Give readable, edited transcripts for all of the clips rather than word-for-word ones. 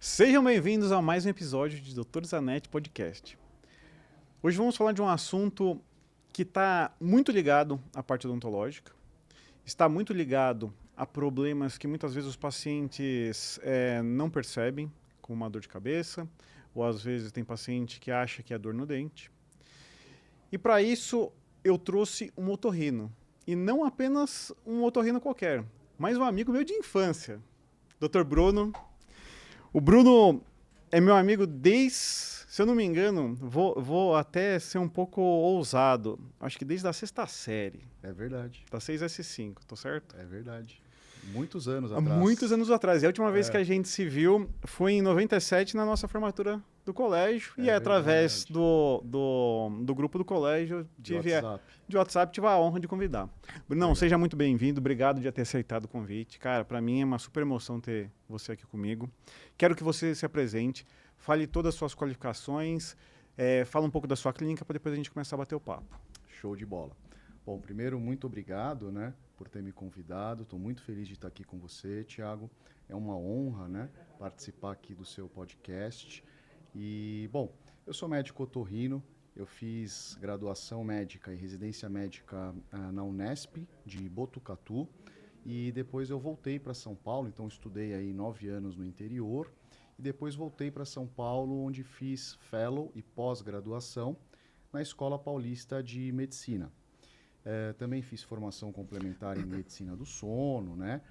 Sejam bem-vindos a mais um episódio de Dr. Zanetti Podcast. Hoje vamos falar de um assunto que está muito ligado à parte odontológica, está muito ligado a problemas que muitas vezes os pacientes não percebem, como uma dor de cabeça, ou às vezes tem paciente que acha que é dor no dente. E para isso eu trouxe um otorrino, e não apenas um otorrino qualquer, mas um amigo meu de infância, Dr. Bruno. O Bruno é meu amigo desde, se eu não me engano, vou até ser um pouco ousado, acho que desde a sexta série, É verdade, da 6S5, tô certo? é verdade. Muitos anos Há atrás. muitos anos atrás. E a última vez que a gente se viu foi em 97, na nossa formatura do colégio. É E através verdade. do grupo do colégio, De WhatsApp. de WhatsApp, tive a honra de convidar. Brunão, Legal. seja muito bem-vindo. Obrigado de ter aceitado o convite. Cara, para mim é uma super emoção ter você aqui comigo. Quero que você se apresente, fale todas as suas qualificações, fala um pouco da sua clínica para depois a gente começar a bater o papo. Show de bola. Bom, primeiro, muito obrigado, né, por ter me convidado. Estou muito feliz de estar aqui com você, Thiago. É uma honra, né, participar aqui do seu podcast. E, bom, eu sou médico otorrino. Eu fiz graduação médica e residência médica na Unesp de Botucatu. E depois eu voltei para São Paulo, então estudei aí 9 anos no interior. E depois voltei para São Paulo, onde fiz fellow e pós-graduação na Escola Paulista de Medicina. Também fiz formação complementar em medicina do sono, né?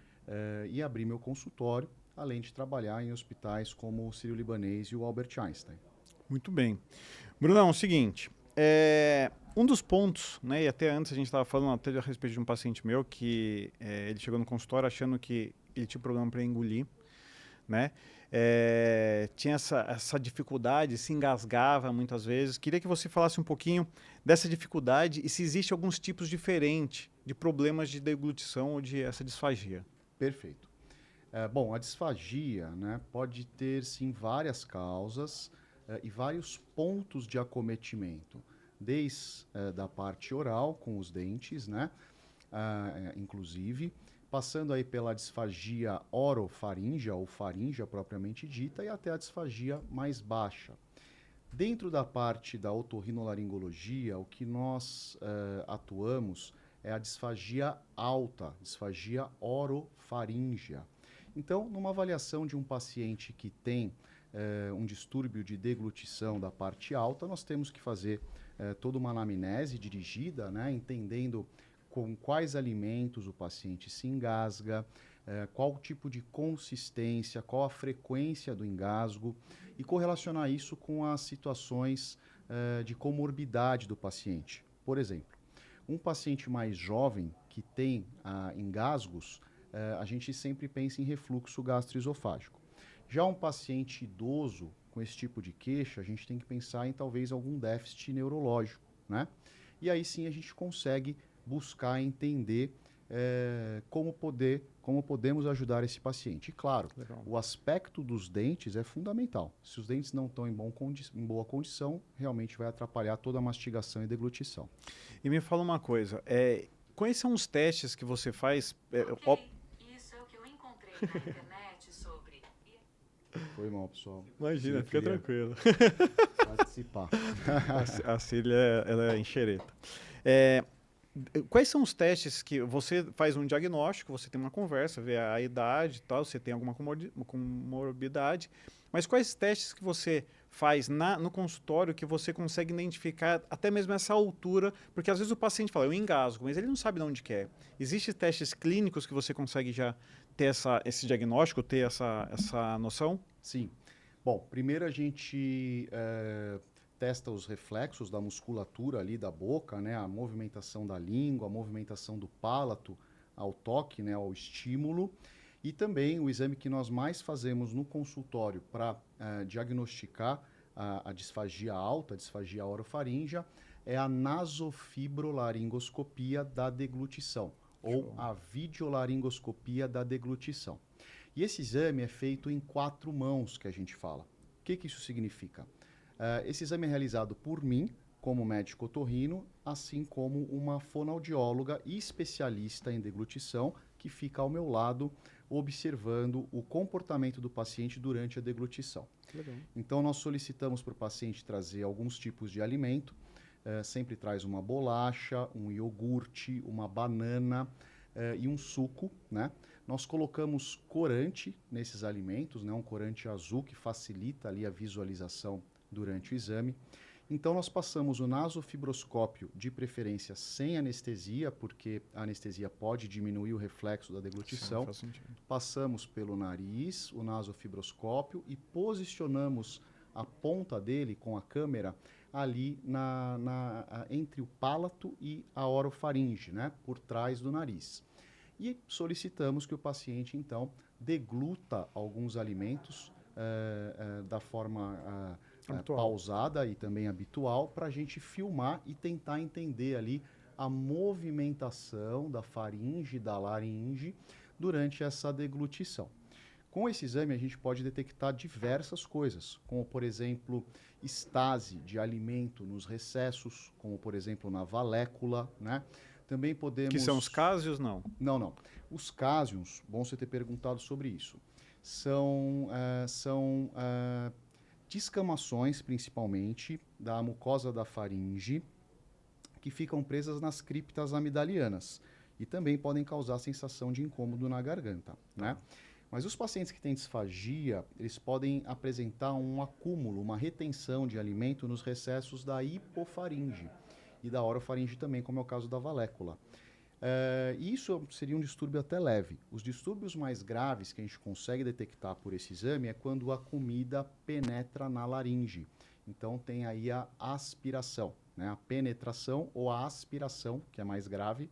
E abri meu consultório, além de trabalhar em hospitais como o Sírio-Libanês e o Albert Einstein. Muito bem. Brunão, é o seguinte, um dos pontos, né, e até antes a gente estava falando até a respeito de um paciente meu que ele chegou no consultório achando que ele tinha problema para engolir, né? Tinha essa dificuldade, se engasgava muitas vezes. Queria que você falasse um pouquinho dessa dificuldade e se existe alguns tipos diferentes de problemas de deglutição ou de essa disfagia. Perfeito. Bom, a disfagia, né, pode ter sim várias causas e vários pontos de acometimento, desde da parte oral com os dentes, né, inclusive, passando aí pela disfagia orofaríngea ou faríngea propriamente dita e até a disfagia mais baixa. Dentro da parte da otorrinolaringologia, o que nós atuamos é a disfagia alta, disfagia orofaríngea. Então, numa avaliação de um paciente que tem um distúrbio de deglutição da parte alta, nós temos que fazer toda uma anamnese dirigida, né, entendendo com quais alimentos o paciente se engasga, qual tipo de consistência, qual a frequência do engasgo e correlacionar isso com as situações de comorbidade do paciente. Por exemplo, um paciente mais jovem que tem engasgos, a gente sempre pensa em refluxo gastroesofágico. Já um paciente idoso com esse tipo de queixa, a gente tem que pensar em talvez algum déficit neurológico, né? E aí sim a gente consegue buscar entender como podemos ajudar esse paciente. E claro, Legal. o aspecto dos dentes é fundamental. Se os dentes não estão em boa condição, realmente vai atrapalhar toda a mastigação e deglutição. E me fala uma coisa, quais são os testes que você faz? Isso é o que eu encontrei na internet sobre... Foi mal, pessoal. Imagina, Cília fica queria tranquilo. participar. A Cília, ela é enxereta. Quais são os testes que você faz um diagnóstico, você tem uma conversa, vê a idade e tal, você tem alguma comorbidade, mas quais testes que você faz no consultório que você consegue identificar até mesmo essa altura, porque às vezes o paciente fala, eu engasgo, mas ele não sabe de onde que é. Existem testes clínicos que você consegue já ter esse diagnóstico, ter essa noção? Sim. Bom, primeiro a gente testa os reflexos da musculatura ali da boca, né, a movimentação da língua, a movimentação do palato ao toque, né, ao estímulo. E também o exame que nós mais fazemos no consultório para diagnosticar a disfagia alta, a disfagia orofaríngea, é a nasofibrolaringoscopia da deglutição, ou a videolaringoscopia da deglutição. E esse exame é feito em 4 mãos, que a gente fala. O que isso significa? Esse exame é realizado por mim, como médico otorrino, assim como uma fonoaudióloga e especialista em deglutição, que fica ao meu lado, observando o comportamento do paciente durante a deglutição. Legal. Então, nós solicitamos para o paciente trazer alguns tipos de alimento. Sempre traz uma bolacha, um iogurte, uma banana e um suco, né? Nós colocamos corante nesses alimentos, né? Um corante azul que facilita ali a visualização durante o exame. Então, nós passamos o nasofibroscópio, de preferência sem anestesia, porque a anestesia pode diminuir o reflexo da deglutição. Sim, faz sentido. Passamos pelo nariz, o nasofibroscópio, e posicionamos a ponta dele com a câmera ali entre o palato e a orofaringe, né? Por trás do nariz. E solicitamos que o paciente, então, degluta alguns alimentos da forma pausada e também habitual, para a gente filmar e tentar entender ali a movimentação da faringe e da laringe durante essa deglutição. Com esse exame, a gente pode detectar diversas coisas, como, por exemplo, estase de alimento nos recessos, como, por exemplo, na valécula, né? Também podemos... Que são os cásios, não? Não. Os cásios, bom você ter perguntado sobre isso, são descamações, principalmente, da mucosa da faringe, que ficam presas nas criptas amidalianas e também podem causar sensação de incômodo na garganta, né? Mas os pacientes que têm disfagia, eles podem apresentar um acúmulo, uma retenção de alimento nos recessos da hipofaringe e da orofaringe também, como é o caso da valécula. Isso seria um distúrbio até leve. Os distúrbios mais graves que a gente consegue detectar por esse exame é quando a comida penetra na laringe. Então tem aí a aspiração, né? A penetração ou a aspiração, que é mais grave,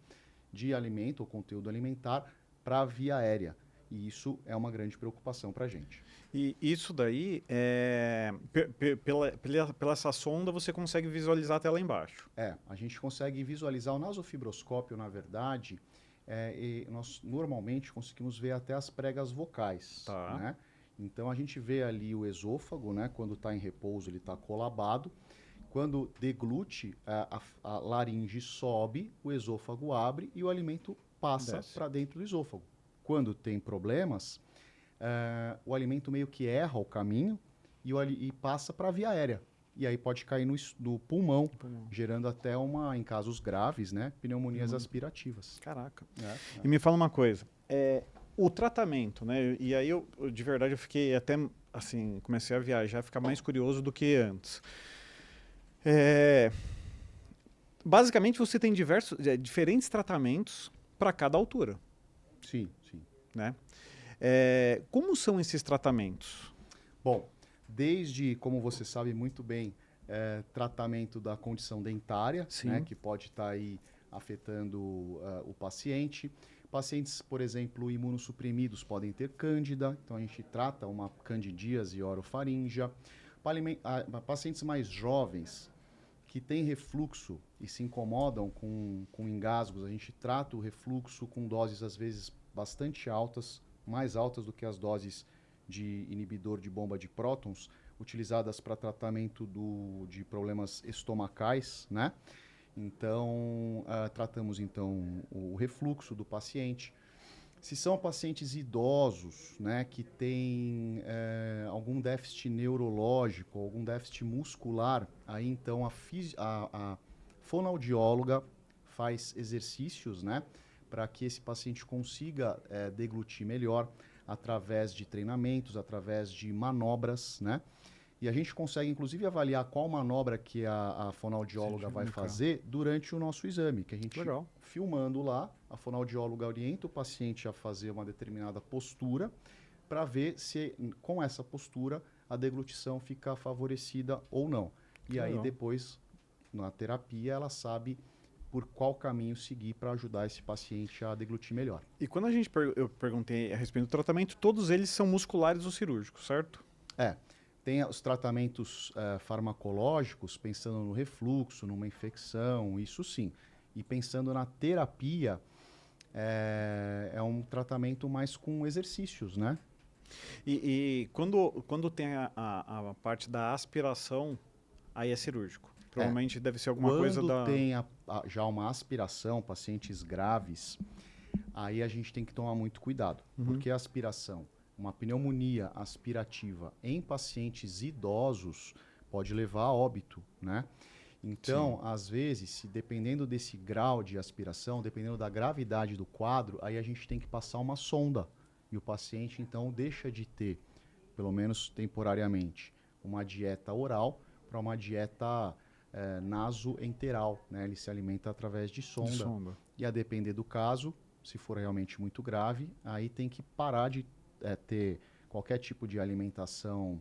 de alimento ou conteúdo alimentar para a via aérea. E isso é uma grande preocupação para a gente. E isso daí, pela essa sonda, você consegue visualizar até lá embaixo. A gente consegue visualizar o nasofibroscópio, na verdade, e nós normalmente conseguimos ver até as pregas vocais. Tá. Né? Então a gente vê ali o esôfago, né? Quando está em repouso ele está colabado. Quando deglute, a laringe sobe, o esôfago abre e o alimento passa para dentro do esôfago. Quando tem problemas, o alimento meio que erra o caminho e passa para a via aérea. E aí pode cair no pulmão, gerando até em casos graves, né, pneumonias aspirativas. Caraca. E me fala uma coisa, o tratamento, né, e aí eu de verdade eu fiquei até, assim, comecei a viajar, ficar mais curioso do que antes. Basicamente você tem diferentes tratamentos para cada altura. Sim. Né? Como são esses tratamentos? Bom, desde, como você sabe muito bem, tratamento da condição dentária, né, que pode estar aí afetando o paciente. Pacientes, por exemplo, imunossuprimidos podem ter cândida, então a gente trata uma candidíase orofaríngea. Pacientes mais jovens que têm refluxo e se incomodam com engasgos, a gente trata o refluxo com doses, às vezes, bastante altas, mais altas do que as doses de inibidor de bomba de prótons, utilizadas para tratamento de problemas estomacais, né? Então, tratamos então o refluxo do paciente. Se são pacientes idosos, né, que têm algum déficit neurológico, algum déficit muscular, aí então a fonoaudióloga faz exercícios, né, para que esse paciente consiga deglutir melhor através de treinamentos, através de manobras, né? E a gente consegue, inclusive, avaliar qual manobra que a fonoaudióloga vai fazer durante o nosso exame, que a gente, filmando lá, a fonoaudióloga orienta o paciente a fazer uma determinada postura para ver se, com essa postura, a deglutição fica favorecida ou não. E aí, depois, na terapia, ela sabe por qual caminho seguir para ajudar esse paciente a deglutir melhor. E quando eu perguntei a respeito do tratamento, todos eles são musculares ou cirúrgicos, certo? Tem os tratamentos farmacológicos, pensando no refluxo, numa infecção, isso sim. E pensando na terapia, é um tratamento mais com exercícios, né? E quando tem a parte da aspiração, aí é cirúrgico. Provavelmente deve ser alguma coisa da... Quando tem já uma aspiração, pacientes graves, Aí a gente tem que tomar muito cuidado, porque a aspiração, uma pneumonia aspirativa em pacientes idosos pode levar a óbito, né? Então, às vezes, se dependendo desse grau de aspiração, dependendo da gravidade do quadro, aí a gente tem que passar uma sonda. E o paciente, então, deixa de ter, pelo menos temporariamente, uma dieta oral para uma dieta nasoenteral, né? Ele se alimenta através de sonda. E a depender do caso, se for realmente muito grave, aí tem que parar de ter qualquer tipo de alimentação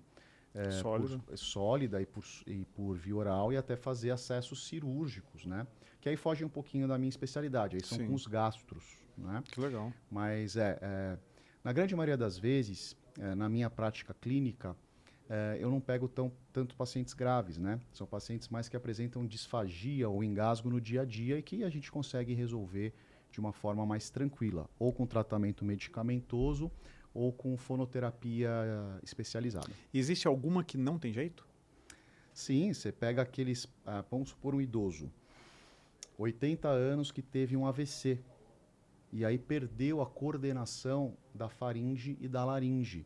sólida e por via oral e até fazer acessos cirúrgicos, né? Que aí foge um pouquinho da minha especialidade, aí são com os gastros, né? Que legal. Mas na grande maioria das vezes, na minha prática clínica, eu não pego tanto pacientes graves, né? São pacientes mais que apresentam disfagia ou engasgo no dia a dia e que a gente consegue resolver de uma forma mais tranquila, ou com tratamento medicamentoso, ou com fonoterapia especializada. Existe alguma que não tem jeito? Sim, você pega aqueles, vamos supor um idoso, 80 anos que teve um AVC, e aí perdeu a coordenação da faringe e da laringe.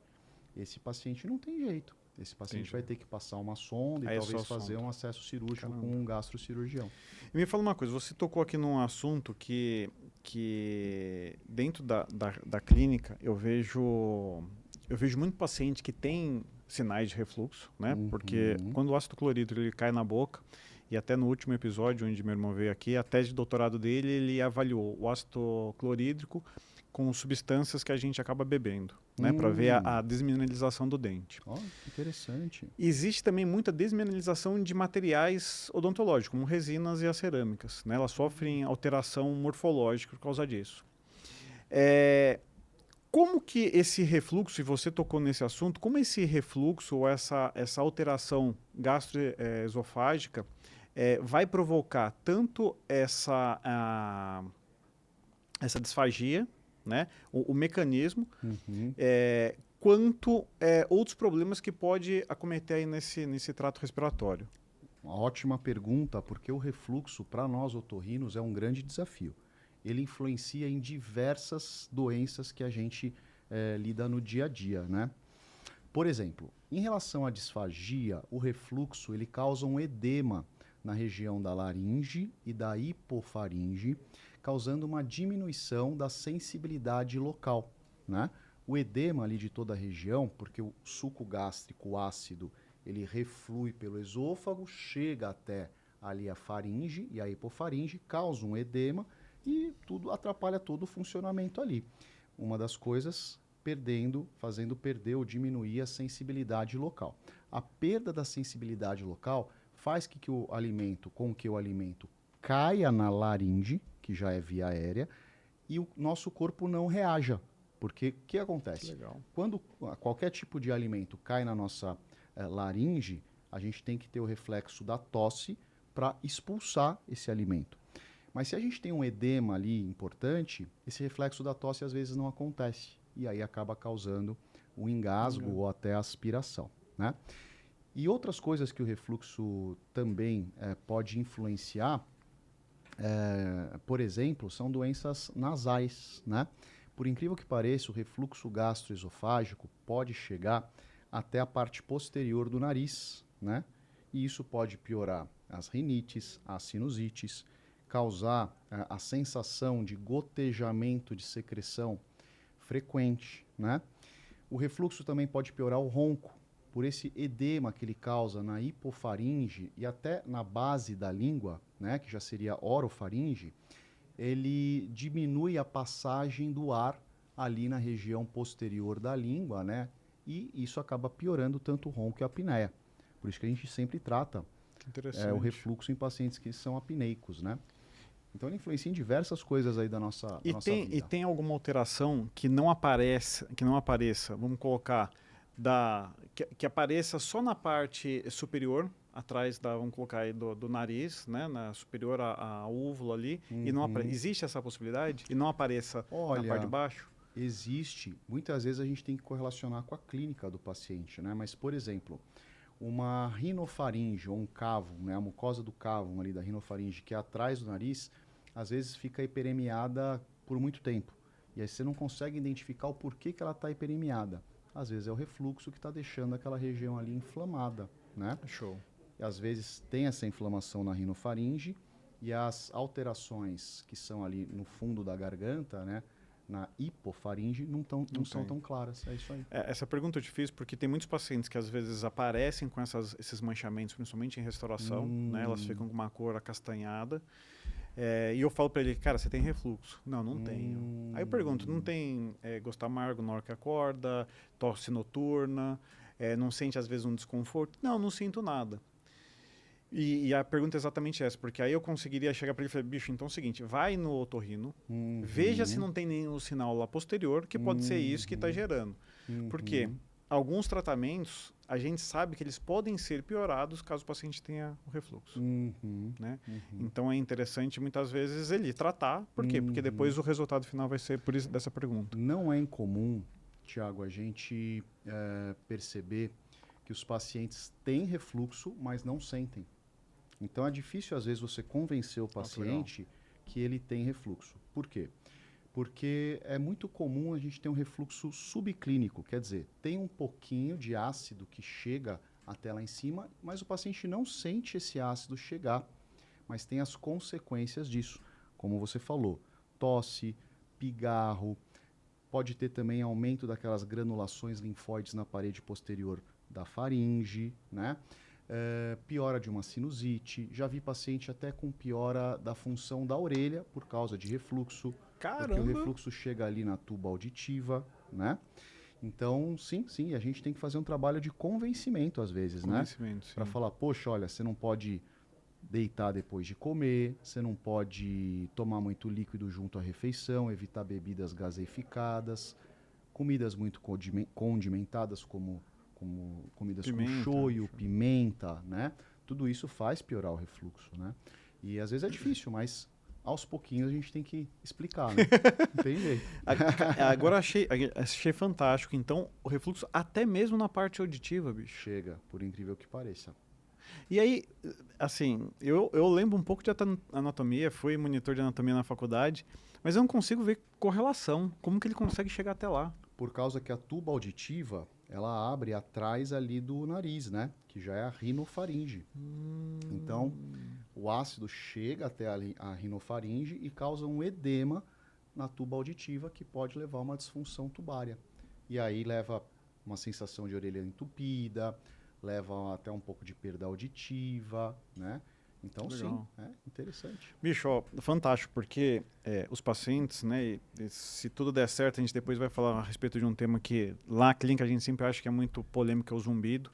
Esse paciente não tem jeito. Esse paciente vai ter que passar uma sonda e talvez fazer um acesso cirúrgico com um gastrocirurgião. E me fala uma coisa, você tocou aqui num assunto que dentro da clínica eu vejo muito paciente que tem sinais de refluxo, né? Porque quando o ácido clorídrico ele cai na boca, e até no último episódio onde meu irmão veio aqui, a tese de doutorado dele, ele avaliou o ácido clorídrico com substâncias que a gente acaba bebendo, né, para ver a desmineralização do dente. Interessante. Existe também muita desmineralização de materiais odontológicos, como resinas e as cerâmicas, né? Elas sofrem alteração morfológica por causa disso. Como que esse refluxo, e você tocou nesse assunto, como esse refluxo ou essa alteração gastroesofágica vai provocar tanto essa disfagia, né, o mecanismo, quanto outros problemas que pode acometer aí nesse trato respiratório? Uma ótima pergunta, porque o refluxo, para nós otorrinos, é um grande desafio. Ele influencia em diversas doenças que a gente lida no dia a dia, né? Por exemplo, em relação à disfagia, o refluxo ele causa um edema na região da laringe e da hipofaringe, causando uma diminuição da sensibilidade local, né? O edema ali de toda a região, porque o suco gástrico ácido, ele reflui pelo esôfago, chega até ali a faringe e a hipofaringe, causa um edema e tudo atrapalha todo o funcionamento ali. Uma das coisas fazendo perder ou diminuir a sensibilidade local. A perda da sensibilidade local faz que o alimento caia na laringe, que já é via aérea, e o nosso corpo não reaja. Porque o que acontece? Legal. Quando qualquer tipo de alimento cai na nossa laringe, a gente tem que ter o reflexo da tosse para expulsar esse alimento. Mas se a gente tem um edema ali importante, esse reflexo da tosse às vezes não acontece. E aí acaba causando o engasgo ou até a aspiração, né? E outras coisas que o refluxo também pode influenciar, por exemplo, são doenças nasais, né? Por incrível que pareça, o refluxo gastroesofágico pode chegar até a parte posterior do nariz, né? E isso pode piorar as rinites, as sinusites, causar a sensação de gotejamento de secreção frequente, né? O refluxo também pode piorar o ronco, por esse edema que ele causa na hipofaringe e até na base da língua, né, que já seria orofaringe, ele diminui a passagem do ar ali na região posterior da língua, né? E isso acaba piorando tanto o ronco e a apneia. Por isso que a gente sempre trata o refluxo em pacientes que são apneicos, né? Então ele influencia em diversas coisas aí da nossa vida. E tem alguma alteração que não apareça, vamos colocar, que apareça só na parte superior, atrás vamos colocar aí do nariz, né, superior à úvula ali, e não existe essa possibilidade? E não apareça na parte de baixo? Existe. Muitas vezes a gente tem que correlacionar com a clínica do paciente, né? Mas, por exemplo, uma rinofaringe ou um cávum, né, a mucosa do cávum ali da rinofaringe, que é atrás do nariz, às vezes fica hiperemiada por muito tempo. E aí você não consegue identificar o porquê que ela está hiperemiada. Às vezes é o refluxo que está deixando aquela região ali inflamada, né? Show. E às vezes tem essa inflamação na rinofaringe e as alterações que são ali no fundo da garganta, né? Na hipofaringe, não são tão claras. É isso aí. Essa pergunta eu te fiz porque tem muitos pacientes que às vezes aparecem com esses manchamentos, principalmente em restauração, né? Elas ficam com uma cor acastanhada. E eu falo para ele, cara, você tem refluxo? Não tenho. Aí eu pergunto, não tem gosto amargo na hora que acorda, tosse noturna, não sente às vezes um desconforto? Não sinto nada. E a pergunta é exatamente essa, porque aí eu conseguiria chegar para ele e falar, bicho, então é o seguinte, vai no otorrino, veja se não tem nenhum sinal lá posterior, que pode ser isso que está gerando. Porque alguns tratamentos, a gente sabe que eles podem ser piorados caso o paciente tenha o refluxo. Né? Então é interessante, muitas vezes, ele tratar. Por quê? Porque depois o resultado final vai ser por isso dessa pergunta. Não é incomum, Tiago, a gente perceber que os pacientes têm refluxo, mas não sentem. Então é difícil, às vezes, você convencer o paciente que ele tem refluxo. Por quê? Porque é muito comum a gente ter um refluxo subclínico, quer dizer, tem um pouquinho de ácido que chega até lá em cima, mas o paciente não sente esse ácido chegar, mas tem as consequências disso, como você falou, tosse, pigarro, pode ter também aumento daquelas granulações linfóides na parede posterior da faringe, né? Piora de uma sinusite, já vi paciente até com piora da função da orelha por causa de refluxo. Caramba! Porque o refluxo chega ali na tuba auditiva, né? Então, sim, a gente tem que fazer um trabalho de convencimento às vezes, né? Para falar, poxa, olha, você não pode deitar depois de comer, você não pode tomar muito líquido junto à refeição, evitar bebidas gaseificadas, comidas muito condimentadas como comidas com shoyu, pimenta, né? Tudo isso faz piorar o refluxo, né? E às vezes é difícil, mas aos pouquinhos a gente tem que explicar, né? Não tem jeito. Agora achei fantástico. Então, o refluxo até mesmo na parte auditiva, bicho. Chega, por incrível que pareça. E aí, assim, eu lembro um pouco de anatomia, fui monitor de anatomia na faculdade, mas eu não consigo ver correlação. Como que ele consegue chegar até lá? Por causa que a tuba auditiva, ela abre atrás ali do nariz, né? Que já é a rinofaringe. Então, o ácido chega até a rinofaringe e causa um edema na tuba auditiva que pode levar a uma disfunção tubária. E aí leva uma sensação de orelha entupida, leva até um pouco de perda auditiva, né? Então, legal. Sim, é interessante. Bicho, ó, fantástico, porque os pacientes, né, se tudo der certo, a gente depois vai falar a respeito de um tema que lá na clínica a gente sempre acha que é muito polêmico, é o zumbido.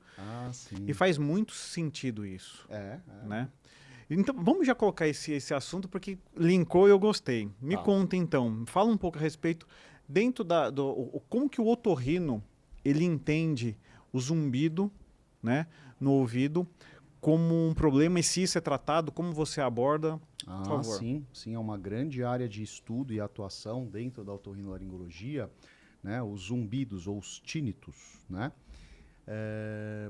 Sim. E faz muito sentido isso, né? Então, vamos já colocar esse assunto, porque linkou e eu gostei. Me conta, então, fala um pouco a respeito, dentro como que o otorrino, ele entende o zumbido, né, no ouvido, como um problema, e se isso é tratado, como você aborda, por favor. Sim, é uma grande área de estudo e atuação dentro da otorrinolaringologia, né, os zumbidos ou os tínitos, né?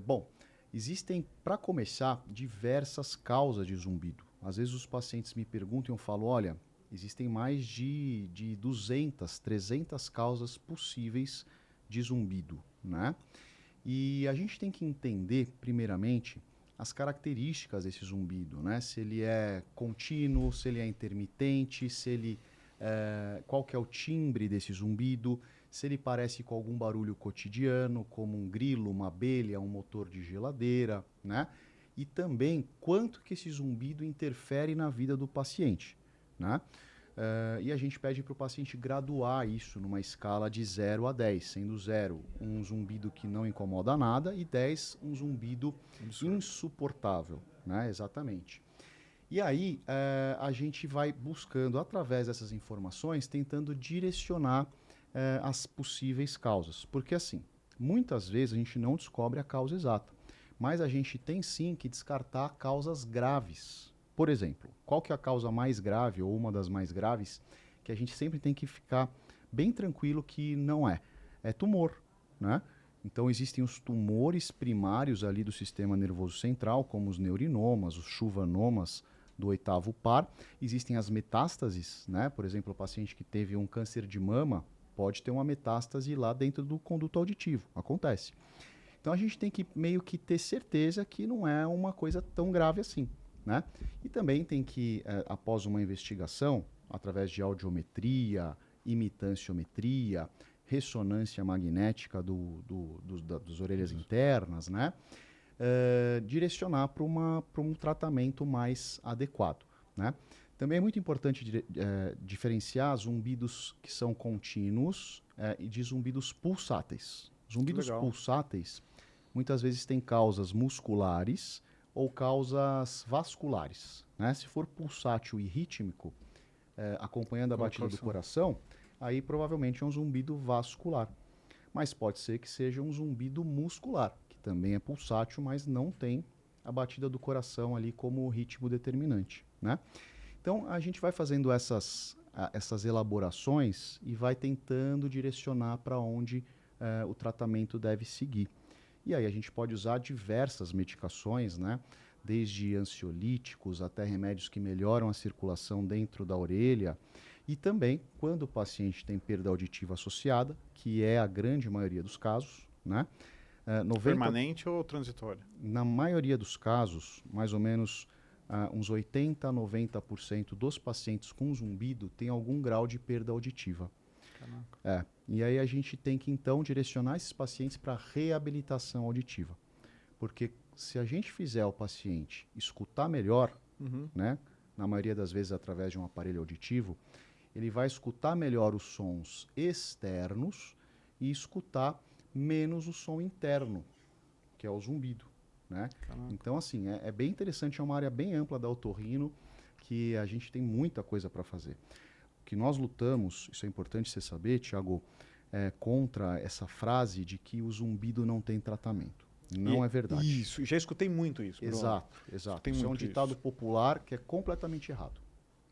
Bom, existem, para começar, diversas causas de zumbido. Às vezes os pacientes me perguntam e eu falo, olha, existem mais de 200, 300 causas possíveis de zumbido, né? E a gente tem que entender, primeiramente, as características desse zumbido, né? Se ele é contínuo, se ele é intermitente, qual que é o timbre desse zumbido, se ele parece com algum barulho cotidiano, como um grilo, uma abelha, um motor de geladeira, né? E também quanto que esse zumbido interfere na vida do paciente, né? E a gente pede para o paciente graduar isso numa escala de 0 a 10, sendo 0 um zumbido que não incomoda nada e 10 um zumbido insuportável, né? Exatamente. E aí a gente vai buscando, através dessas informações, tentando direcionar as possíveis causas. Porque assim, muitas vezes a gente não descobre a causa exata, mas a gente tem sim que descartar causas graves. Por exemplo, qual que é a causa mais grave, ou uma das mais graves, que a gente sempre tem que ficar bem tranquilo que não é? É tumor, né? Então existem os tumores primários ali do sistema nervoso central, como os neurinomas, os schwannomas do 8º par. Existem as metástases, né? Por exemplo, o paciente que teve um câncer de mama pode ter uma metástase lá dentro do conduto auditivo. Acontece. Então a gente tem que meio que ter certeza que não é uma coisa tão grave assim, né? E também tem que, após uma investigação, através de audiometria, imitanciometria, ressonância magnética das orelhas internas, né? Direcionar para um tratamento mais adequado, né? Também é muito importante diferenciar zumbidos que são contínuos e de zumbidos pulsáteis. Zumbidos pulsáteis muitas vezes têm causas musculares ou causas vasculares, né? Se for pulsátil e rítmico, acompanhando a batida do coração, aí provavelmente é um zumbido vascular. Mas pode ser que seja um zumbido muscular, que também é pulsátil, mas não tem a batida do coração ali como ritmo determinante, né? Então, a gente vai fazendo essas elaborações e vai tentando direcionar para onde o tratamento deve seguir. E aí a gente pode usar diversas medicações, né? Desde ansiolíticos até remédios que melhoram a circulação dentro da orelha. E também, quando o paciente tem perda auditiva associada, que é a grande maioria dos casos, né? Permanente ou transitória? Na maioria dos casos, mais ou menos uns 80% a 90% dos pacientes com zumbido tem algum grau de perda auditiva. E aí a gente tem que, então, direcionar esses pacientes para reabilitação auditiva. Porque se a gente fizer o paciente escutar melhor, né, na maioria das vezes através de um aparelho auditivo, ele vai escutar melhor os sons externos e escutar menos o som interno, que é o zumbido, né? Então, assim, é bem interessante, é uma área bem ampla da otorrino, que a gente tem muita coisa para fazer. O que nós lutamos, isso é importante você saber, Tiago, contra essa frase de que o zumbido não tem tratamento. Não é verdade. Isso, já escutei muito isso. Bruno. Exato. Isso é um ditado popular que é completamente errado.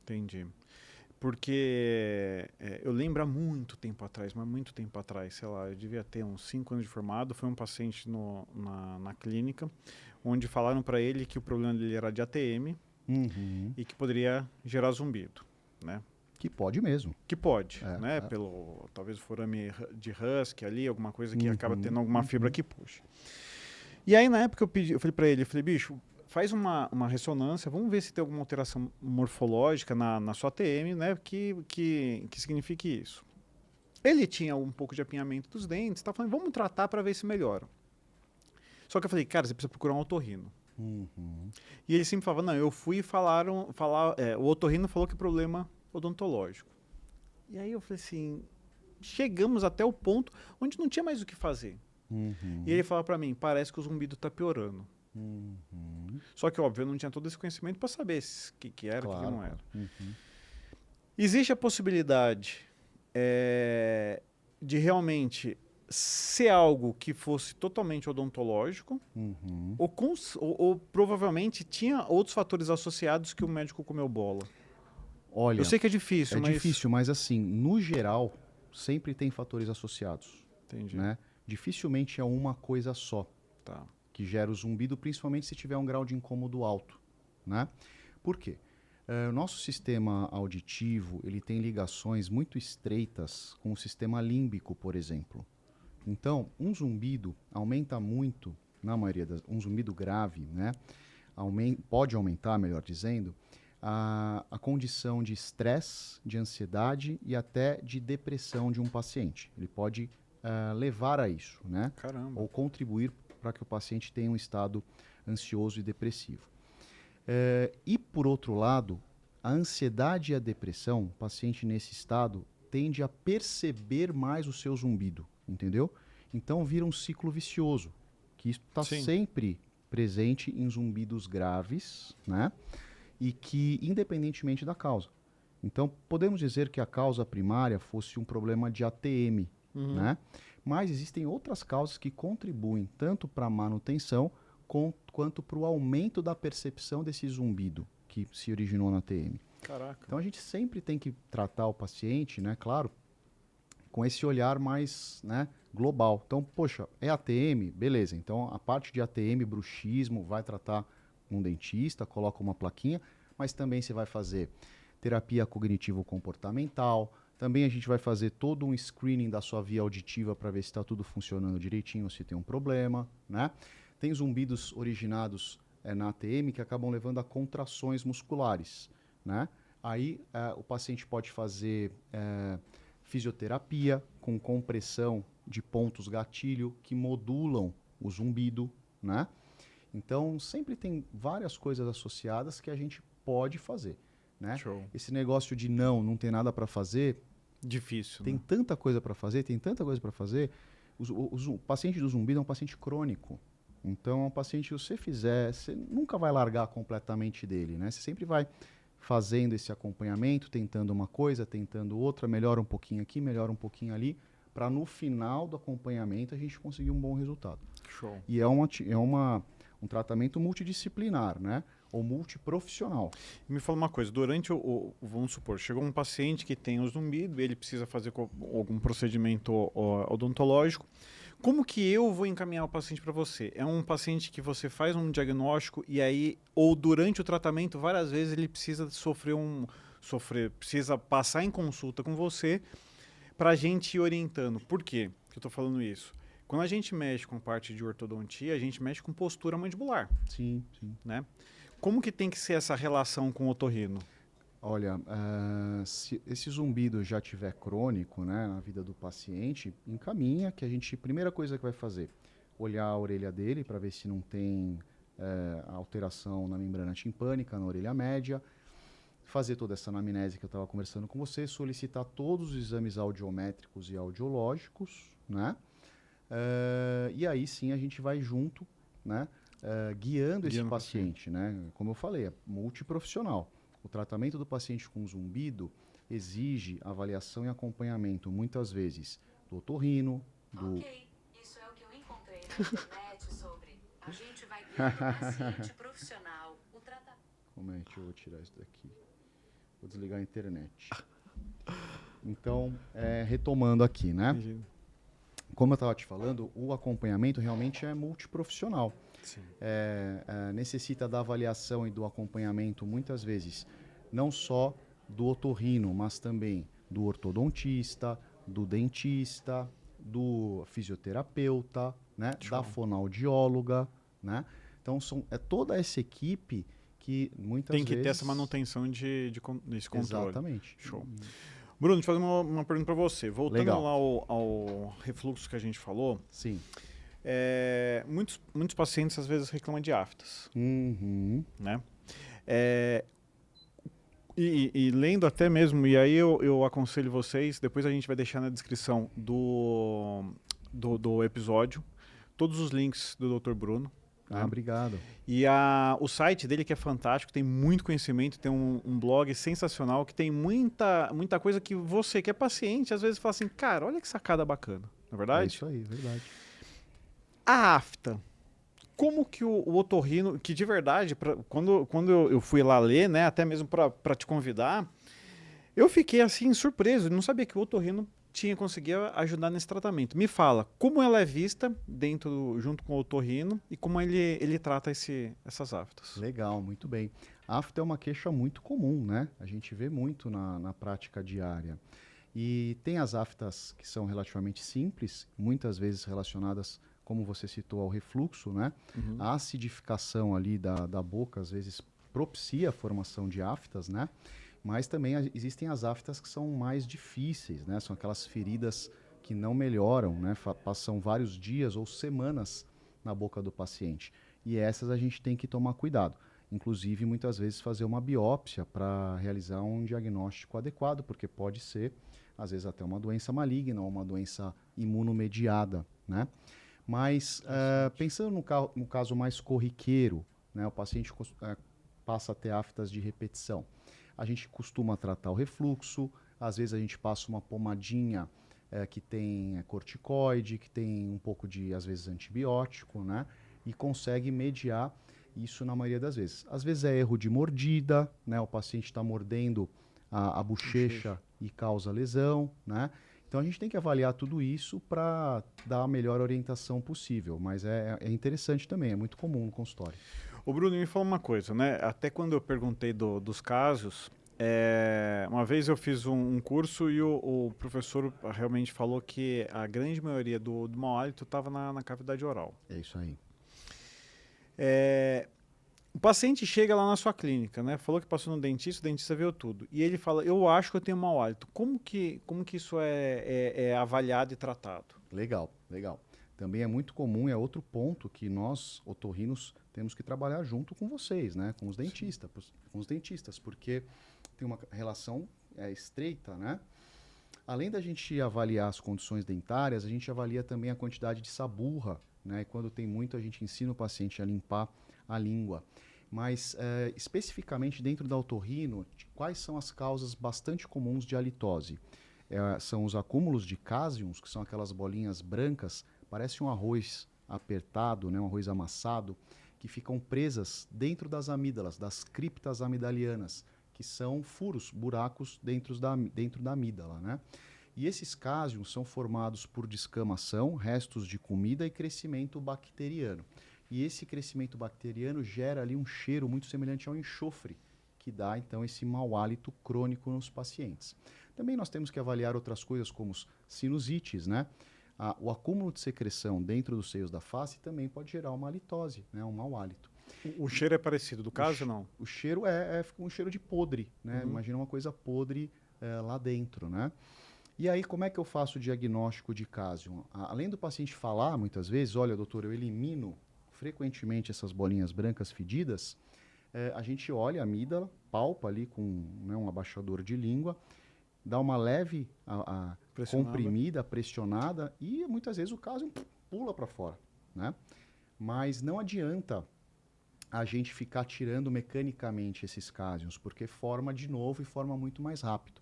Entendi. Porque eu lembro há muito tempo atrás, mas muito tempo atrás, sei lá, eu devia ter uns 5 anos de formado, foi um paciente na clínica, onde falaram para ele que o problema dele era de ATM e que poderia gerar zumbido, né? Que pode mesmo. Que pode, né? Pelo talvez forame de Husky ali, alguma coisa que acaba tendo alguma fibra que puxa. E aí na época eu falei para ele, bicho, faz uma ressonância, vamos ver se tem alguma alteração morfológica na sua ATM, né? Que signifique isso. Ele tinha um pouco de apinhamento dos dentes, tá falando, vamos tratar para ver se melhora. Só que eu falei, cara, você precisa procurar um otorrino. E ele sempre falava, não, eu fui e o otorrino falou que é problema odontológico. E aí eu falei assim, chegamos até o ponto onde não tinha mais o que fazer. E ele falava para mim, parece que o zumbido tá piorando. Só que, óbvio, eu não tinha todo esse conhecimento para saber o que era, o que não era. Existe a possibilidade de realmente ser algo que fosse totalmente odontológico ou provavelmente tinha outros fatores associados que o médico comeu bola. Olha, eu sei que é difícil, mas assim, no geral, sempre tem fatores associados. Entendi. Né? Dificilmente é uma coisa só. Tá. Que gera o zumbido, principalmente se tiver um grau de incômodo alto, né? Por quê? O nosso sistema auditivo, ele tem ligações muito estreitas com o sistema límbico, por exemplo. Então, um zumbido aumenta muito, na maioria um zumbido grave, né? Pode aumentar, melhor dizendo, a condição de estresse, de ansiedade e até de depressão de um paciente. Ele pode levar a isso, né? Caramba. Ou contribuir para que o paciente tenha um estado ansioso e depressivo. E, por outro lado, a ansiedade e a depressão, o paciente nesse estado tende a perceber mais o seu zumbido, entendeu? Então, vira um ciclo vicioso, que está sempre presente em zumbidos graves, né? E que, independentemente da causa. Então, podemos dizer que a causa primária fosse um problema de ATM, né? Mas existem outras causas que contribuem tanto para a manutenção quanto para o aumento da percepção desse zumbido que se originou na TM. Caraca. Então a gente sempre tem que tratar o paciente, né, claro, com esse olhar mais, né, global. Então, poxa, é ATM? Beleza. Então a parte de ATM, bruxismo, vai tratar um dentista, coloca uma plaquinha, mas também você vai fazer terapia cognitivo-comportamental, também a gente vai fazer todo um screening da sua via auditiva para ver se está tudo funcionando direitinho ou se tem um problema, né? Tem zumbidos originados na ATM que acabam levando a contrações musculares, né? Aí o paciente pode fazer fisioterapia com compressão de pontos gatilho que modulam o zumbido, né? Então, sempre tem várias coisas associadas que a gente pode fazer, né? Show. Esse negócio de não tem nada para fazer, Difícil, tem né? tanta coisa para fazer, tem tanta coisa para fazer. O paciente do zumbido é um paciente crônico. Então, é um paciente que você fizer, você nunca vai largar completamente dele, né? Você sempre vai fazendo esse acompanhamento, tentando uma coisa, tentando outra, melhora um pouquinho aqui, melhora um pouquinho ali, para no final do acompanhamento a gente conseguir um bom resultado. Show. E é um tratamento multidisciplinar, né? Ou multiprofissional. Me fala uma coisa, durante vamos supor, chegou um paciente que tem o zumbido, ele precisa fazer algum procedimento odontológico. Como que eu vou encaminhar o paciente para você? É um paciente que você faz um diagnóstico e aí, ou durante o tratamento, várias vezes ele precisa precisa passar em consulta com você para a gente ir orientando. Por quê que eu estou falando isso? Quando a gente mexe com parte de ortodontia, a gente mexe com postura mandibular, Sim, sim. né? Como que tem que ser essa relação com o otorrino? Olha, se esse zumbido já tiver crônico, né, na vida do paciente, encaminha que primeira coisa que vai fazer, olhar a orelha dele para ver se não tem alteração na membrana timpânica, na orelha média, fazer toda essa anamnese que eu estava conversando com você, solicitar todos os exames audiométricos e audiológicos, né? E aí sim a gente vai junto, né, guiando esse Guiando o paciente, né? Como eu falei, é multiprofissional. O tratamento do paciente com zumbido exige avaliação e acompanhamento, muitas vezes, do otorrino, Ok, isso é o que eu encontrei na internet sobre. A gente vai guiando o paciente profissional. O tratamento. Como é que eu vou tirar isso daqui? Vou desligar a internet. Então, retomando aqui, né? Imagina. Como eu estava te falando, o acompanhamento realmente é multiprofissional. Sim. Necessita da avaliação e do acompanhamento, muitas vezes, não só do otorrino, mas também do ortodontista, do dentista, do fisioterapeuta, né? Da fonoaudióloga, né? Então, é toda essa equipe que muitas Tem vezes... que ter essa manutenção desse controle. Exatamente. Show. Bruno, deixa eu fazer uma pergunta para você. Voltando Legal. lá ao refluxo que a gente falou, Sim. muitos pacientes às vezes reclamam de aftas, Uhum. né? E lendo até mesmo, e aí eu aconselho vocês, depois a gente vai deixar na descrição do episódio, todos os links do Dr. Bruno. Né? Obrigado. E o site dele que é fantástico, tem muito conhecimento, tem um blog sensacional, que tem muita coisa que você que é paciente, às vezes fala assim, cara, olha que sacada bacana, não é É verdade? isso aí, verdade. A afta, como que o otorrino, que de verdade, quando eu fui lá ler, né, até mesmo para te convidar, eu fiquei assim surpreso, não sabia que o otorrino conseguido ajudar nesse tratamento. Me fala, como ela é vista junto com o otorrino e como ele trata essas aftas. Legal, muito bem. A afta é uma queixa muito comum, né? A gente vê muito na prática diária. E tem as aftas que são relativamente simples, muitas vezes relacionadas, como você citou, ao refluxo, né? Uhum. A acidificação ali da boca, às vezes, propicia a formação de aftas, né? Mas também existem as aftas que são mais difíceis, né? São aquelas feridas que não melhoram, né? Passam vários dias ou semanas na boca do paciente. E essas a gente tem que tomar cuidado. Inclusive, muitas vezes, fazer uma biópsia para realizar um diagnóstico adequado, porque pode ser, às vezes, até uma doença maligna ou uma doença imunomediada, né? Mas, pensando no caso mais corriqueiro, né? O paciente passa a ter aftas de repetição. A gente costuma tratar o refluxo, às vezes a gente passa uma pomadinha que tem corticoide, que tem um pouco de, às vezes, antibiótico, né? E consegue mediar isso na maioria das vezes. Às vezes é erro de mordida, né? O paciente está mordendo a bochecha e causa lesão, né? Então a gente tem que avaliar tudo isso para dar a melhor orientação possível, mas é interessante também, é muito comum no consultório. O Bruno me falou uma coisa, né? Até quando eu perguntei dos casos, uma vez eu fiz um curso e o professor realmente falou que a grande maioria do mau hálito estava na cavidade oral. É isso aí. O paciente chega lá na sua clínica, né? Falou que passou no dentista, o dentista viu tudo. E ele fala, eu acho que eu tenho mau hálito. Como que isso é avaliado e tratado? Legal, legal. Também é muito comum, é outro ponto que nós, otorrinos, temos que trabalhar junto com vocês, né? Com os dentistas, porque tem uma relação estreita, né? Além da gente avaliar as condições dentárias, a gente avalia também a quantidade de saburra, né? E quando tem muito, a gente ensina o paciente a limpar a língua. Mas, especificamente dentro da otorrino, quais são as causas bastante comuns de halitose? São os acúmulos de cásiums, que são aquelas bolinhas brancas, parece um arroz apertado, né? Um arroz amassado, que ficam presas dentro das amígdalas, das criptas amidalianas, que são furos, buracos dentro da amígdala, né? E esses cásiums são formados por descamação, restos de comida e crescimento bacteriano. E esse crescimento bacteriano gera ali um cheiro muito semelhante ao enxofre, que dá então esse mau hálito crônico nos pacientes. Também nós temos que avaliar outras coisas como sinusites, né? O acúmulo de secreção dentro dos seios da face também pode gerar uma halitose, né? Um mau hálito. O cheiro é parecido, do caso ou não? O cheiro é um cheiro de podre, né? Uhum. Imagina uma coisa podre lá dentro, né? E aí, como é que eu faço o diagnóstico de cásium? Além do paciente falar, muitas vezes, olha, doutor, eu elimino frequentemente essas bolinhas brancas fedidas, a gente olha a amígdala, palpa ali com um abaixador de língua, dá uma leve comprimida, pressionada, e muitas vezes o cásium pula para fora, né? Mas não adianta a gente ficar tirando mecanicamente esses cásiums, porque forma de novo e forma muito mais rápido.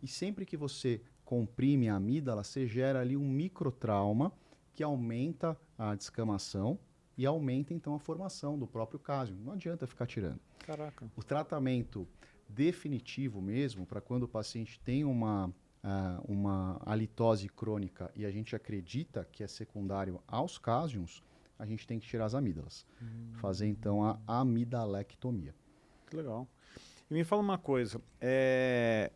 E sempre que você comprime a amígdala, você gera ali um microtrauma que aumenta a descamação e aumenta então a formação do próprio cásium. Não adianta ficar tirando. Caraca. O tratamento definitivo mesmo, para quando o paciente tem uma halitose crônica e a gente acredita que é secundário aos cásiums, a gente tem que tirar as amígdalas. Fazer então a amidalectomia. Que legal. E me fala uma coisa,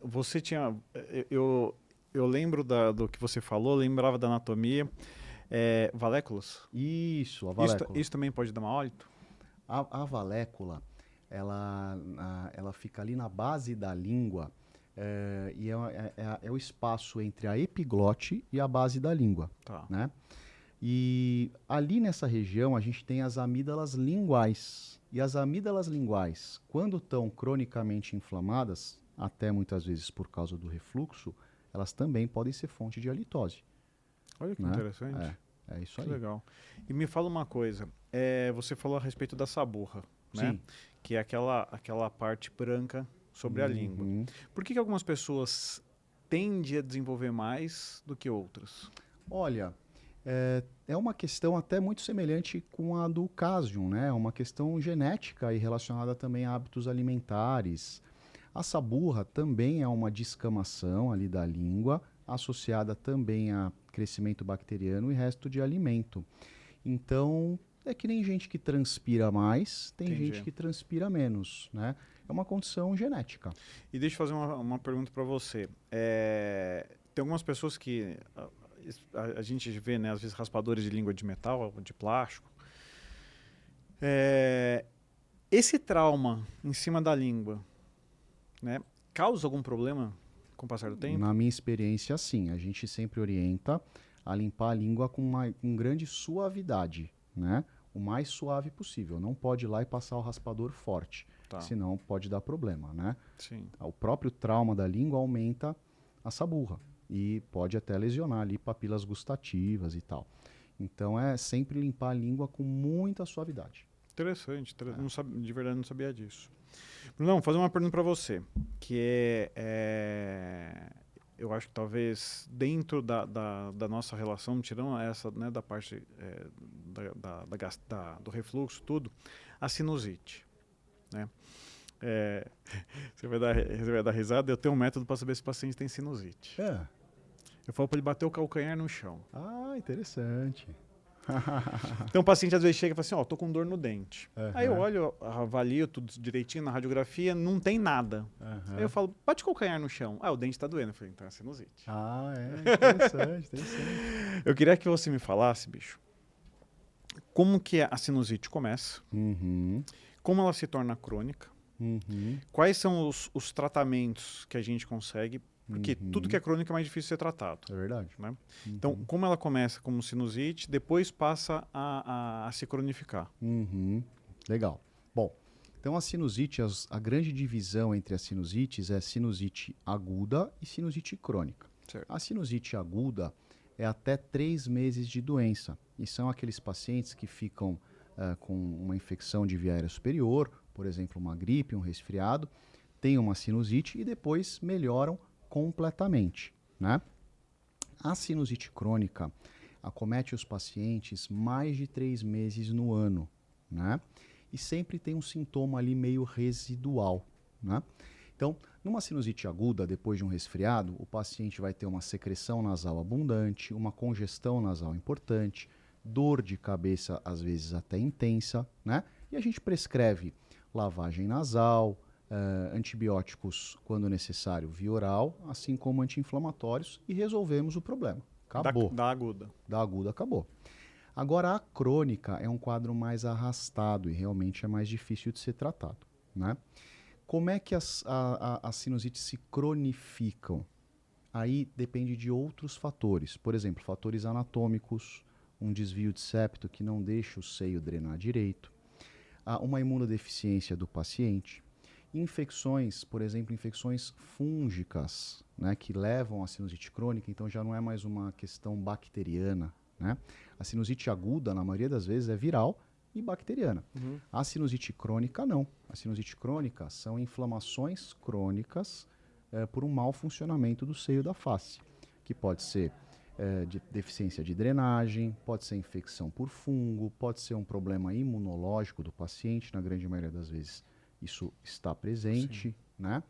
você tinha, eu lembro do que você falou, lembrava da anatomia, valéculas? Isso, a valécula. Isso também pode dar mau hálito? A valécula, ela fica ali na base da língua e é o espaço entre a epiglote e a base da língua, Tá. né? E ali nessa região a gente tem as amígdalas linguais. E as amígdalas linguais, quando estão cronicamente inflamadas, até muitas vezes por causa do refluxo, elas também podem ser fonte de halitose. Olha que né? interessante. É isso Que aí. legal. E me fala uma coisa, você falou a respeito da saburra, né? Sim. Que é aquela parte branca sobre a língua. Uhum. Por que algumas pessoas tendem a desenvolver mais do que outras? Olha, é uma questão até muito semelhante com a do cásium, né? É uma questão genética e relacionada também a hábitos alimentares. A saburra também é uma descamação ali da língua, associada também a crescimento bacteriano e resto de alimento. Então, é que nem gente que transpira mais, tem Entendi. gente que transpira menos, né? É uma condição genética. E deixa eu fazer uma pergunta para você. Tem algumas pessoas que a gente vê, né, às vezes raspadores de língua de metal, de plástico. Esse trauma em cima da língua, né, causa algum problema com o passar do tempo? Na minha experiência, sim. A gente sempre orienta a limpar a língua com grande suavidade, né? O mais suave possível. Não pode ir lá e passar o raspador forte, Tá. senão pode dar problema, né? Sim. O próprio trauma da língua aumenta a saburra e pode até lesionar ali papilas gustativas e tal. Então é sempre limpar a língua com muita suavidade. Interessante. De verdade não sabia disso. Brunão, vou fazer uma pergunta para você, que eu acho que talvez dentro da nossa relação, tirando essa, né, da parte do refluxo, tudo, a sinusite, né? Você vai dar risada, eu tenho um método para saber se o paciente tem sinusite. Eu falo para ele bater o calcanhar no chão. Ah, interessante. Então o paciente às vezes chega e fala assim, ó, tô com dor no dente. Aham. Aí eu olho, avalio tudo direitinho na radiografia, não tem nada. Aí eu falo, bate o calcanhar no chão. Ah, o dente tá doendo. Eu falei, então é sinusite. Ah, é. Interessante, interessante. Eu queria que você me falasse, bicho, como que a sinusite começa, Uhum. como ela se torna crônica, Uhum. quais são os tratamentos que a gente consegue, porque Uhum. tudo que é crônico é mais difícil de ser tratado. É verdade. Né? Então, como ela começa como sinusite, depois passa a se cronificar. Uhum. Legal. Bom, então a sinusite, a grande divisão entre as sinusites é sinusite aguda e sinusite crônica. Certo. A sinusite aguda é até 3 meses de doença. E são aqueles pacientes que ficam com uma infecção de via aérea superior, por exemplo, uma gripe, um resfriado, têm uma sinusite e depois melhoram completamente, né? A sinusite crônica acomete os pacientes mais de 3 meses no ano, né? E sempre tem um sintoma ali meio residual, né? Então, numa sinusite aguda, depois de um resfriado, o paciente vai ter uma secreção nasal abundante, uma congestão nasal importante, dor de cabeça, às vezes até intensa, né? E a gente prescreve lavagem nasal, antibióticos, quando necessário, via oral, assim como anti-inflamatórios, e resolvemos o problema. Acabou. Da aguda. Da aguda, acabou. Agora, a crônica é um quadro mais arrastado e realmente é mais difícil de ser tratado, né? Como é que as sinusites se cronificam? Aí depende de outros fatores. Por exemplo, fatores anatômicos, um desvio de septo que não deixa o seio drenar direito, uma imunodeficiência do paciente, infecções, por exemplo, infecções fúngicas, né, que levam à sinusite crônica, então já não é mais uma questão bacteriana, né? A sinusite aguda, na maioria das vezes, é viral e bacteriana. A sinusite crônica, não. A sinusite crônica são inflamações crônicas por um mau funcionamento do seio da face, que pode ser de deficiência de drenagem, pode ser infecção por fungo, pode ser um problema imunológico do paciente, na grande maioria das vezes isso está presente, né?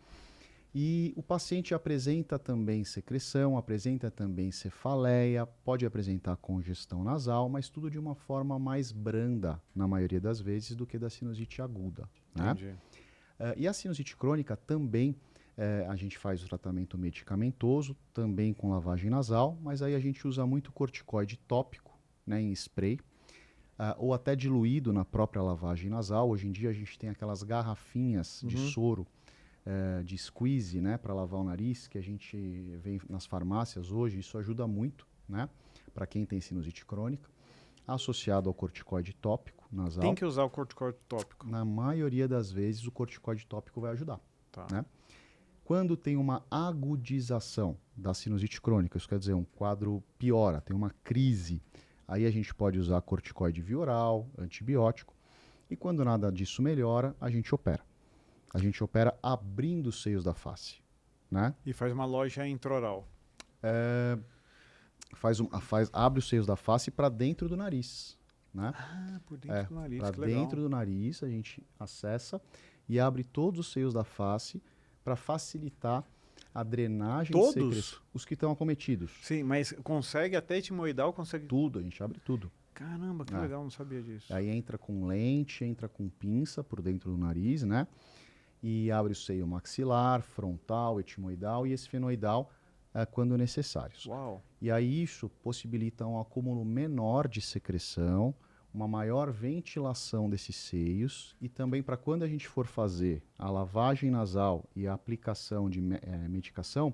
E o paciente apresenta também secreção, apresenta também cefaleia, pode apresentar congestão nasal, mas tudo de uma forma mais branda, na maioria das vezes, do que da sinusite aguda, né? Entendi. E a sinusite crônica também, a gente faz o tratamento medicamentoso, também com lavagem nasal, mas aí a gente usa muito corticoide tópico, né, em spray, ou até diluído na própria lavagem nasal. Hoje em dia a gente tem aquelas garrafinhas de soro, de squeeze, né, para lavar o nariz, que a gente vê nas farmácias hoje. Isso ajuda muito, né, para quem tem sinusite crônica, associado ao corticoide tópico nasal. Tem que usar o corticoide tópico. Na maioria das vezes o corticoide tópico vai ajudar, Tá. né? Quando tem uma agudização da sinusite crônica, isso quer dizer, um quadro piora, tem uma crise, aí a gente pode usar corticoide via oral, antibiótico, e quando nada disso melhora, a gente opera. A gente opera abrindo os seios da face, né? E faz uma loja intraoral. Abre os seios da face para dentro do nariz, né? Ah, por dentro do nariz, Para que legal. dentro do nariz a gente acessa e abre todos os seios da face para facilitar a drenagem de Todos? secreção. Os que estão acometidos. Sim, mas consegue até etimoidal, consegue... Tudo, a gente abre tudo. Caramba, que legal, não sabia disso. Aí entra com lente, entra com pinça por dentro do nariz, né? E abre o seio maxilar, frontal, etimoidal e esfenoidal quando necessários. Uau. E aí isso possibilita um acúmulo menor de secreção, uma maior ventilação desses seios e também para quando a gente for fazer a lavagem nasal e a aplicação de medicação,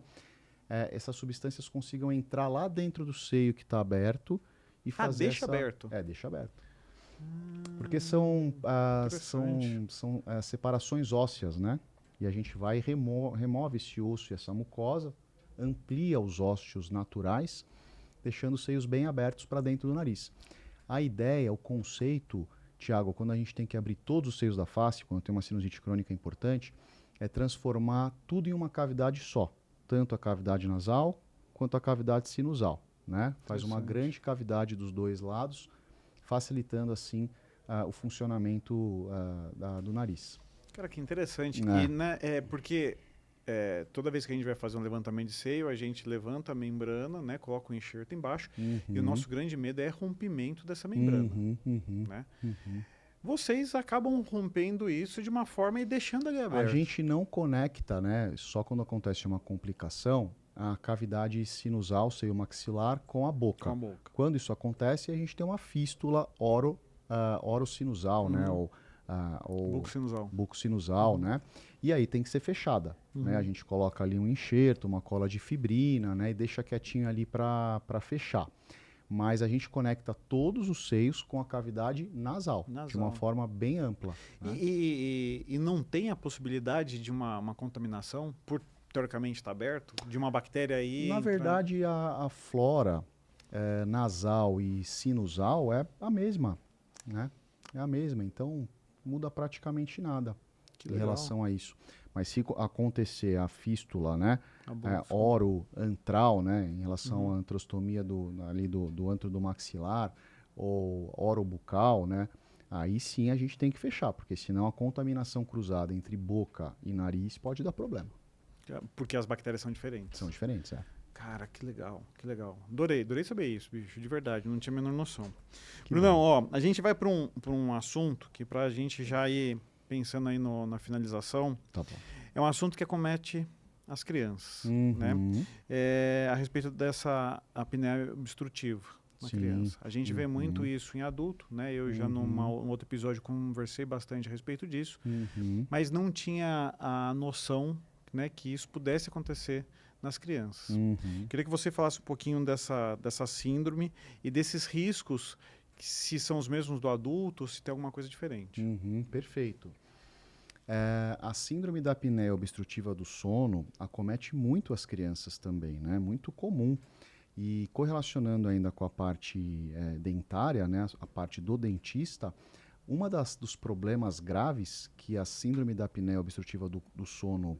essas substâncias consigam entrar lá dentro do seio que está aberto e fazer deixa aberto. Deixa aberto. Porque são separações ósseas, né? E a gente vai e remove esse osso e essa mucosa, amplia os ósseos naturais, deixando os seios bem abertos para dentro do nariz. A ideia, o conceito, Tiago, quando a gente tem que abrir todos os seios da face, quando tem uma sinusite crônica importante, é transformar tudo em uma cavidade só, tanto a cavidade nasal quanto a cavidade sinusal, né? Faz uma grande cavidade dos dois lados, facilitando assim o funcionamento do nariz. Cara, que interessante. É. E, né, porque toda vez que a gente vai fazer um levantamento de seio, a gente levanta a membrana, né, coloca o enxerto embaixo, e o nosso grande medo é rompimento dessa membrana. Né? Vocês acabam rompendo isso de uma forma e deixando ali aberto. A gente não conecta, né? Só quando acontece uma complicação, a cavidade sinusal, seio maxilar, com a boca. Com a boca. Quando isso acontece, a gente tem uma fístula orosinusal, né? Ou Buco-sinusal. buco-sinusal, né? E aí tem que ser fechada, né? A gente coloca ali um enxerto, uma cola de fibrina, né? E deixa quietinho ali para fechar. Mas a gente conecta todos os seios com a cavidade nasal. De uma forma bem ampla. Né? E não tem a possibilidade de uma contaminação, por teoricamente estar aberto, de uma bactéria aí... Na verdade, a flora nasal e sinusal é a mesma, né? É a mesma, então muda praticamente nada em relação a isso. Mas se acontecer a fístula, né, oroantral, né, em relação à antrostomia do antro do maxilar, ou orobucal, né, aí sim a gente tem que fechar, porque senão a contaminação cruzada entre boca e nariz pode dar problema. Porque as bactérias são diferentes. São diferentes, é. Cara, que legal, que legal. Adorei saber isso, bicho, de verdade, não tinha a menor noção. Brunão, ó, a gente vai para um assunto que pra gente já ir pensando aí na finalização, Tá bom. é um assunto que acomete as crianças, né? A respeito dessa apneia obstrutiva na criança. A gente vê muito isso em adulto, né? Eu já num outro episódio conversei bastante a respeito disso, mas não tinha a noção, né, que isso pudesse acontecer nas crianças. Queria que você falasse um pouquinho dessa síndrome e desses riscos, se são os mesmos do adulto ou se tem alguma coisa diferente. Perfeito. A síndrome da apneia obstrutiva do sono acomete muito as crianças também, né? Muito comum. E correlacionando ainda com a parte dentária, né? A parte do dentista, dos problemas graves que a síndrome da apneia obstrutiva do sono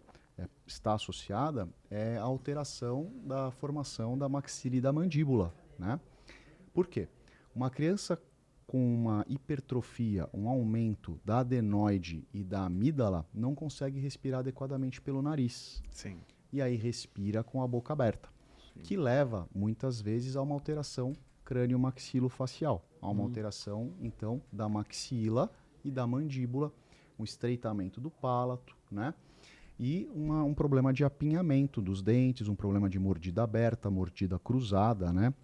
está associada é a alteração da formação da maxila e da mandíbula, né? Por quê? Uma criança com uma hipertrofia, um aumento da adenoide e da amígdala, não consegue respirar adequadamente pelo nariz. Sim. E aí respira com a boca aberta, que leva muitas vezes a uma alteração crânio-maxilofacial, a uma alteração então da maxila e da mandíbula, um estreitamento do palato, né? E um problema de apinhamento dos dentes, um problema de mordida aberta, mordida cruzada, né?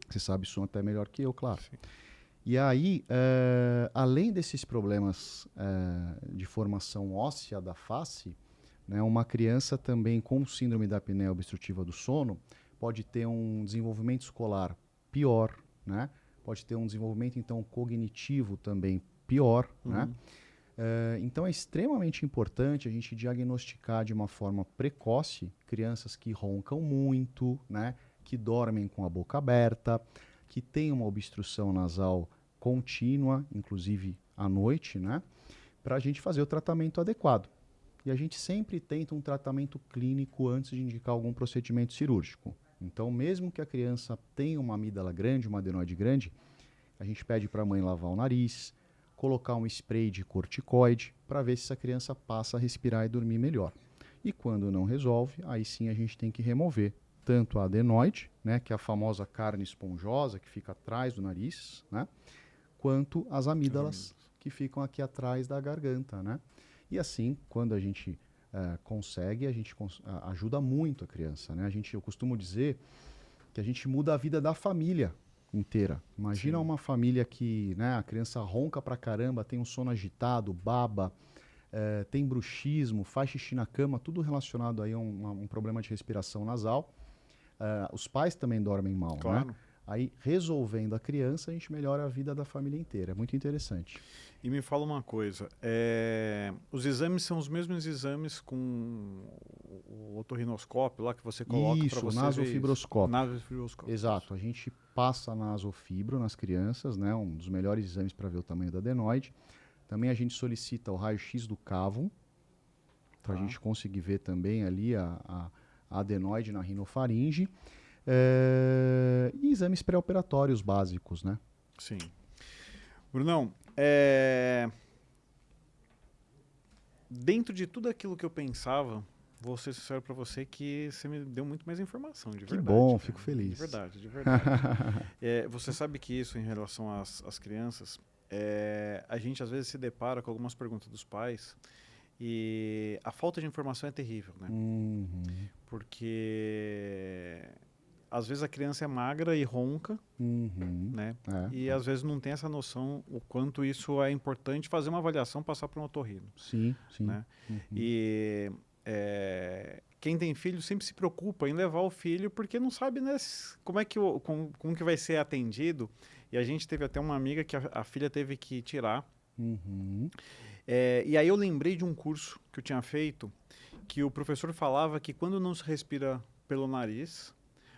Você sabe isso até melhor que eu, claro. Sim. E aí, além desses problemas de formação óssea da face, né, uma criança também com síndrome da apneia obstrutiva do sono pode ter um desenvolvimento escolar pior, né? Pode ter um desenvolvimento, então, cognitivo também pior, né? Então é extremamente importante a gente diagnosticar de uma forma precoce crianças que roncam muito, né, que dormem com a boca aberta, que têm uma obstrução nasal contínua, inclusive à noite, né, para a gente fazer o tratamento adequado. E a gente sempre tenta um tratamento clínico antes de indicar algum procedimento cirúrgico. Então, mesmo que a criança tenha uma amígdala grande, uma adenoide grande, a gente pede para a mãe lavar o nariz, colocar um spray de corticoide para ver se essa criança passa a respirar e dormir melhor. E quando não resolve, aí sim a gente tem que remover tanto a adenoide, né, que é a famosa carne esponjosa que fica atrás do nariz, né, quanto as amígdalas que ficam aqui atrás da garganta, né? E assim, quando a gente consegue, a gente ajuda muito a criança, né? Eu costumo dizer que a gente muda a vida da família inteira. Imagina uma família que, né, a criança ronca pra caramba, tem um sono agitado, baba, tem bruxismo, faz xixi na cama, tudo relacionado aí a um problema de respiração nasal. Os pais também dormem mal, claro, né? Aí, resolvendo a criança, a gente melhora a vida da família inteira. É muito interessante. E me fala uma coisa, os exames são os mesmos exames com o otorrinoscópio lá que você coloca para você nasofibroscópio. Nasofibroscópio. Exato, a gente passa nasofibro nas crianças, né, um dos melhores exames para ver o tamanho da adenoide. Também a gente solicita o raio-x do cavo, para a gente conseguir ver também ali a adenoide na rinofaringe. E exames pré-operatórios básicos, né? Sim. Brunão, dentro de tudo aquilo que eu pensava vou ser sincero para você que você me deu muito mais informação, de Que verdade. bom, cara. fico feliz. De verdade, de verdade. Você sabe que isso em relação às crianças, a gente às vezes se depara com algumas perguntas dos pais e a falta de informação é terrível, né? Uhum, Porque às vezes a criança é magra e ronca, uhum. né? É, E às vezes não tem essa noção o quanto isso é importante fazer uma avaliação, passar para um otorrino, sim, sim. né? Uhum. E quem tem filho sempre se preocupa em levar o filho porque não sabe, né, como é que como que vai ser atendido. E a gente teve até uma amiga que a filha teve que tirar. Uhum. E aí eu lembrei de um curso que eu tinha feito que o professor falava que quando não se respira pelo nariz,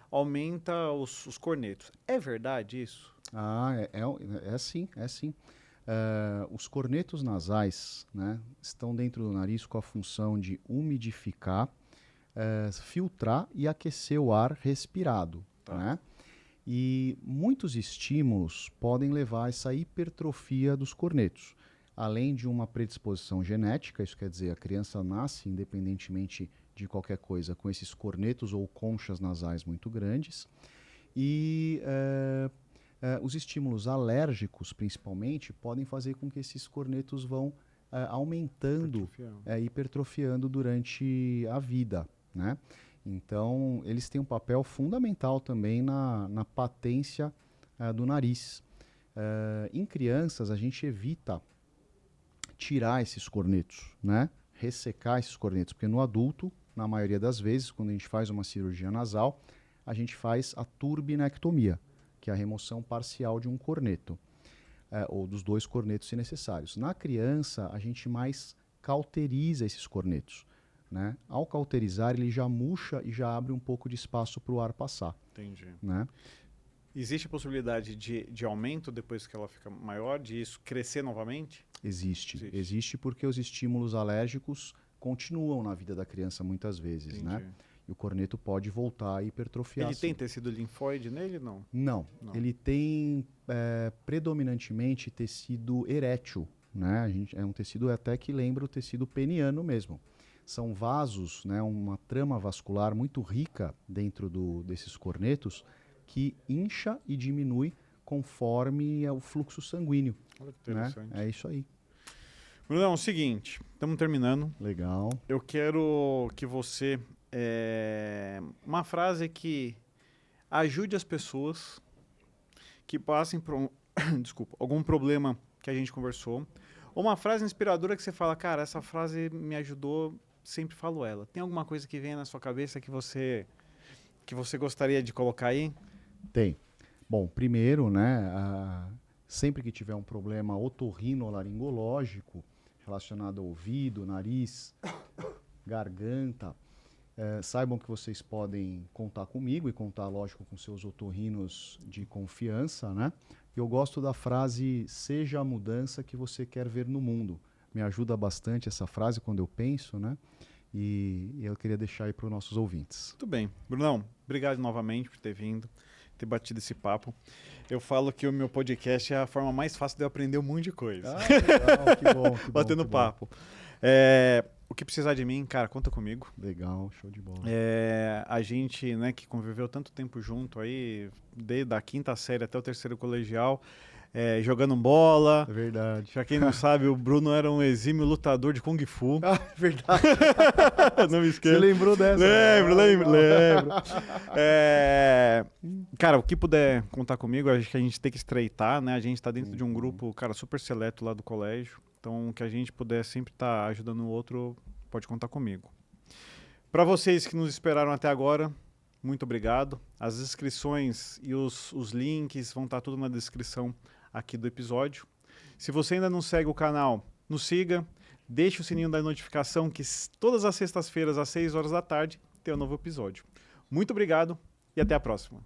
aumenta os cornetos. É verdade isso? Ah, é sim, é sim. Os cornetos nasais, né, estão dentro do nariz com a função de umidificar, filtrar e aquecer o ar respirado. Tá. Né? E muitos estímulos podem levar a essa hipertrofia dos cornetos. Além de uma predisposição genética, isso quer dizer, a criança nasce independentemente de qualquer coisa com esses cornetos ou conchas nasais muito grandes. E os estímulos alérgicos, principalmente, podem fazer com que esses cornetos vão aumentando, hipertrofiando durante a vida, né? Então, eles têm um papel fundamental também na patência do nariz. Em crianças, a gente evita tirar esses cornetos, né? Ressecar esses cornetos, porque no adulto, na maioria das vezes, quando a gente faz uma cirurgia nasal, a gente faz a turbinectomia, que é a remoção parcial de um corneto, ou dos 2 cornetos se necessários. Na criança, a gente mais cauteriza esses cornetos. Né? Ao cauterizar, ele já murcha e já abre um pouco de espaço para o ar passar. Entendi. Né? Existe a possibilidade de aumento depois que ela fica maior, de isso crescer novamente? Existe porque os estímulos alérgicos continuam na vida da criança muitas vezes, né? E o corneto pode voltar a hipertrofiar. Ele tem tecido linfóide nele, não? Não. Ele tem predominantemente tecido erétil, né? É um tecido até que lembra o tecido peniano mesmo. São vasos, né? Uma trama vascular muito rica dentro desses cornetos que incha e diminui conforme o fluxo sanguíneo. Olha que interessante. Né? É isso aí. Brunão, é o seguinte, estamos terminando. Legal. Eu quero que você... uma frase que ajude as pessoas que passem por algum problema que a gente conversou. Ou uma frase inspiradora que você fala, cara, essa frase me ajudou, sempre falo ela. Tem alguma coisa que venha na sua cabeça que você gostaria de colocar aí? Tem. Bom, primeiro, né, sempre que tiver um problema otorrinolaringológico relacionado ao ouvido, nariz, garganta, saibam que vocês podem contar comigo e contar, lógico, com seus otorrinos de confiança, né? Eu gosto da frase, seja a mudança que você quer ver no mundo. Me ajuda bastante essa frase quando eu penso, né? E eu queria deixar aí para os nossos ouvintes. Muito bem. Brunão, obrigado novamente por ter vindo, ter batido esse papo. Eu falo que o meu podcast é a forma mais fácil de eu aprender um monte de coisa. Ah, legal, que bom. Batendo papo. O que precisar de mim, cara, conta comigo. Legal, show de bola. A gente, né, que conviveu tanto tempo junto aí, desde a 5ª série até o 3º colegial, jogando bola. É verdade. Pra quem não sabe, o Bruno era um exímio lutador de Kung Fu. Ah, é verdade. Não me esqueço. Você lembrou dessa? Lembro. Cara, o que puder contar comigo, acho que a gente tem que estreitar, né? A gente tá dentro de um grupo, cara, super seleto lá do colégio. Então, que a gente puder sempre estar ajudando o outro, pode contar comigo. Para vocês que nos esperaram até agora, muito obrigado. As inscrições e os links vão estar tudo na descrição aqui do episódio. Se você ainda não segue o canal, nos siga, deixe o sininho da notificação que todas as sextas-feiras às 6 horas da tarde tem um novo episódio. Muito obrigado e até a próxima.